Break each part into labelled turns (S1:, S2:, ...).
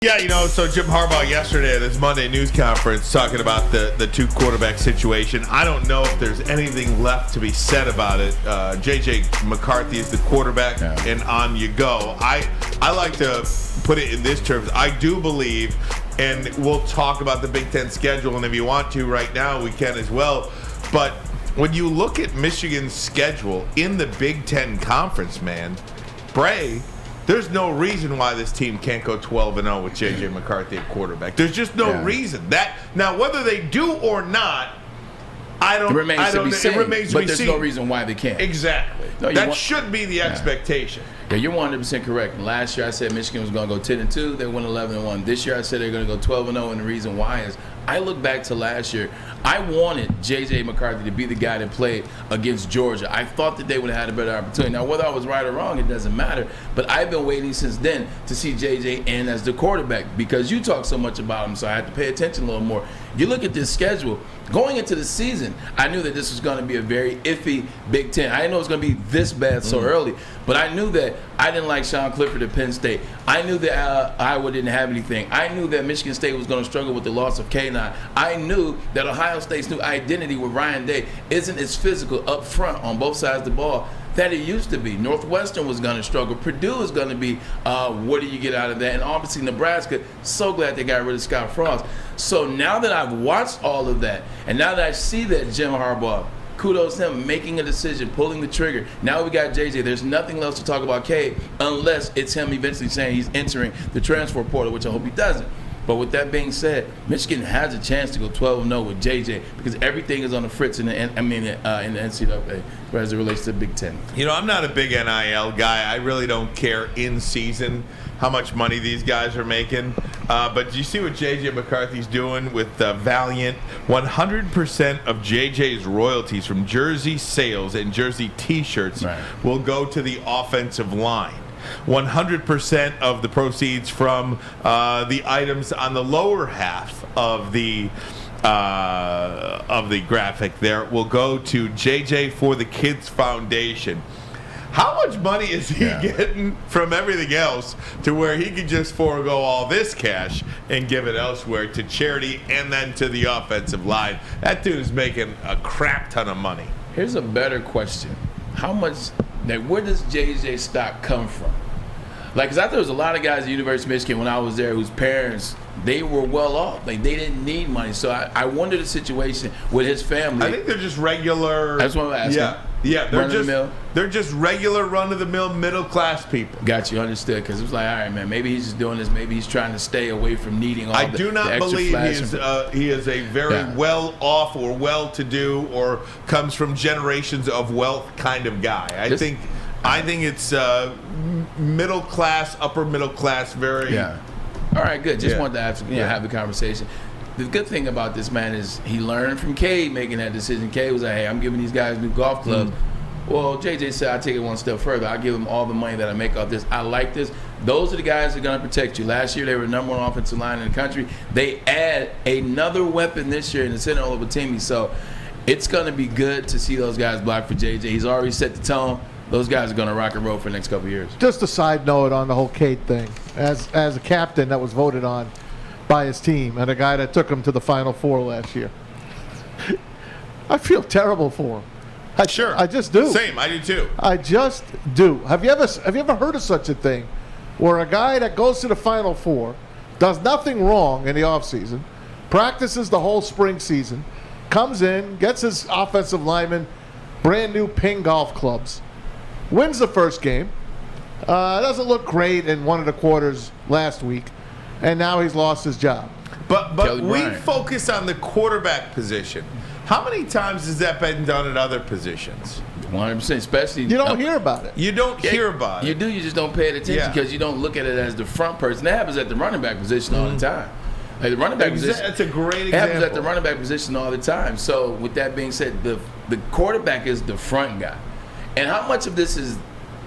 S1: Yeah, so Jim Harbaugh yesterday at his Monday news conference talking about the two quarterback situation. I don't know if there's anything left to be said about it. J.J. McCarthy is the quarterback, and on you go. I like to put it in this terms. I do believe, and we'll talk about the Big Ten schedule, and if you want to right now, we can as well. But when you look at Michigan's schedule in the Big Ten Conference, man, Bray, there's no reason why this team can't go 12-0 with J.J. McCarthy at quarterback. There's just no reason. Now, whether they do or not,
S2: it remains to be seen. But there's no reason why they can't.
S1: Exactly.
S2: No,
S1: that should be the expectation.
S2: Yeah, you're 100% correct. Last year I said Michigan was going to go 10-2. They went 11-1. This year I said they're going to go 12-0, and the reason why is I look back to last year. I wanted J.J. McCarthy to be the guy that played against Georgia. I thought that they would have had a better opportunity. Now, whether I was right or wrong, it doesn't matter. But I've been waiting since then to see J.J. in as the quarterback because you talk so much about him, so I had to pay attention a little more. You look at this schedule. Going into the season, I knew that this was going to be a very iffy Big Ten. I didn't know it was going to be this bad so early, but I knew that I didn't like Sean Clifford at Penn State. I knew that Iowa didn't have anything. I knew that Michigan State was going to struggle with the loss of K9. I knew that Ohio State's new identity with Ryan Day isn't as physical up front on both sides of the ball that it used to be. Northwestern was going to struggle. Purdue is going to be, what do you get out of that? And obviously Nebraska, so glad they got rid of Scott Frost. So now that I've watched all of that, and now that I see that Jim Harbaugh, kudos to him, making a decision, pulling the trigger. Now we got JJ. There's nothing else to talk about K unless it's him eventually saying he's entering the transfer portal, which I hope he doesn't. But with that being said, Michigan has a chance to go 12-0 with JJ because everything is on the fritz in the NCAA as it relates to the Big Ten.
S1: I'm not a big NIL guy. I really don't care in season how much money these guys are making. But you see what J.J. McCarthy's doing with Valiant? 100% of J.J.'s royalties from jersey sales and jersey T-shirts will go to the offensive line. 100% of the proceeds from the items on the lower half of the graphic there will go to JJ for the Kids Foundation. How much money is he getting from everything else to where he can just forego all this cash and give it elsewhere to charity and then to the offensive line? That dude is making a crap ton of money.
S2: Here's a better question. Where does JJ stock come from? Because I thought there was a lot of guys at the University of Michigan when I was there whose parents, they were well off. They didn't need money. So I wonder the situation with his family.
S1: I think they're just regular.
S2: That's what I'm asking.
S1: Yeah, they're just regular run-of-the-mill middle-class people.
S2: Got you, understood. Because it was like, all right, man, maybe he's just doing this. Maybe he's trying to stay away from needing all the extra flash.
S1: I do not believe he is a very well-off or well-to-do or comes from generations of wealth kind of guy. I think it's middle class, upper middle class, very.
S2: Yeah. All right, good. Just wanted to have the conversation. The good thing about this man is he learned from K making that decision. K was like, hey, I'm giving these guys new golf clubs. Well, JJ said, I'll take it one step further. I'll give them all the money that I make off this. I like this. Those are the guys that are going to protect you. Last year, they were the number one offensive line in the country. They add another weapon this year in the center of Timmy. So it's going to be good to see those guys block for JJ. He's already set the tone. Those guys are going to rock and roll for the next couple of years.
S3: Just a side note on the whole Kate thing. As a captain that was voted on by his team and a guy that took him to the Final Four last year, I feel terrible for him. I just do.
S1: Same, I do too.
S3: I just do. Have you ever heard of such a thing where a guy that goes to the Final Four does nothing wrong in the offseason, practices the whole spring season, comes in, gets his offensive lineman brand new ping golf clubs, wins the first game, doesn't look great in one of the quarters last week, and now he's lost his job.
S1: But we focus on the quarterback position. How many times has that been done at other positions?
S2: 100%, especially.
S3: You don't hear about it.
S1: You don't hear about it.
S2: You do, you just don't pay it attention because you don't look at it as the front person. That happens at the running back position all the time. Like the running back position.
S1: That's a great example.
S2: It happens at the running back position all the time. So with that being said, the quarterback is the front guy. And how much of this is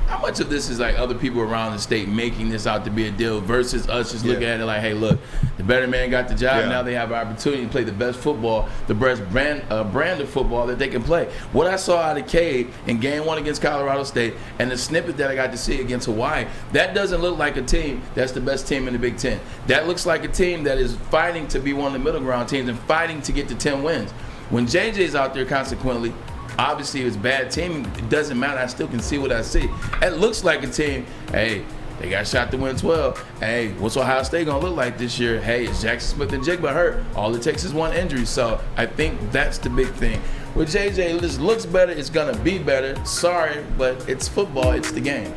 S2: how much of this is like other people around the state making this out to be a deal versus us just looking at it like, hey, look, the better man got the job. Now they have an opportunity to play the best football, the best brand of football that they can play. What I saw out of Cade in game 1 against Colorado State and the snippet that I got to see against Hawaii, that doesn't look like a team that's the best team in the Big Ten. That looks like a team that is fighting to be one of the middle ground teams and fighting to get to 10 wins. When JJ's out there, consequently, obviously it's bad teaming. It doesn't matter. I still can see what I see. It looks like a team, hey, they got shot to win 12. Hey, what's Ohio State going to look like this year? Hey, is Jackson Smith and Jigba hurt? All it takes is one injury. So I think that's the big thing. With JJ, it looks better. It's going to be better. Sorry, but it's football. It's the game.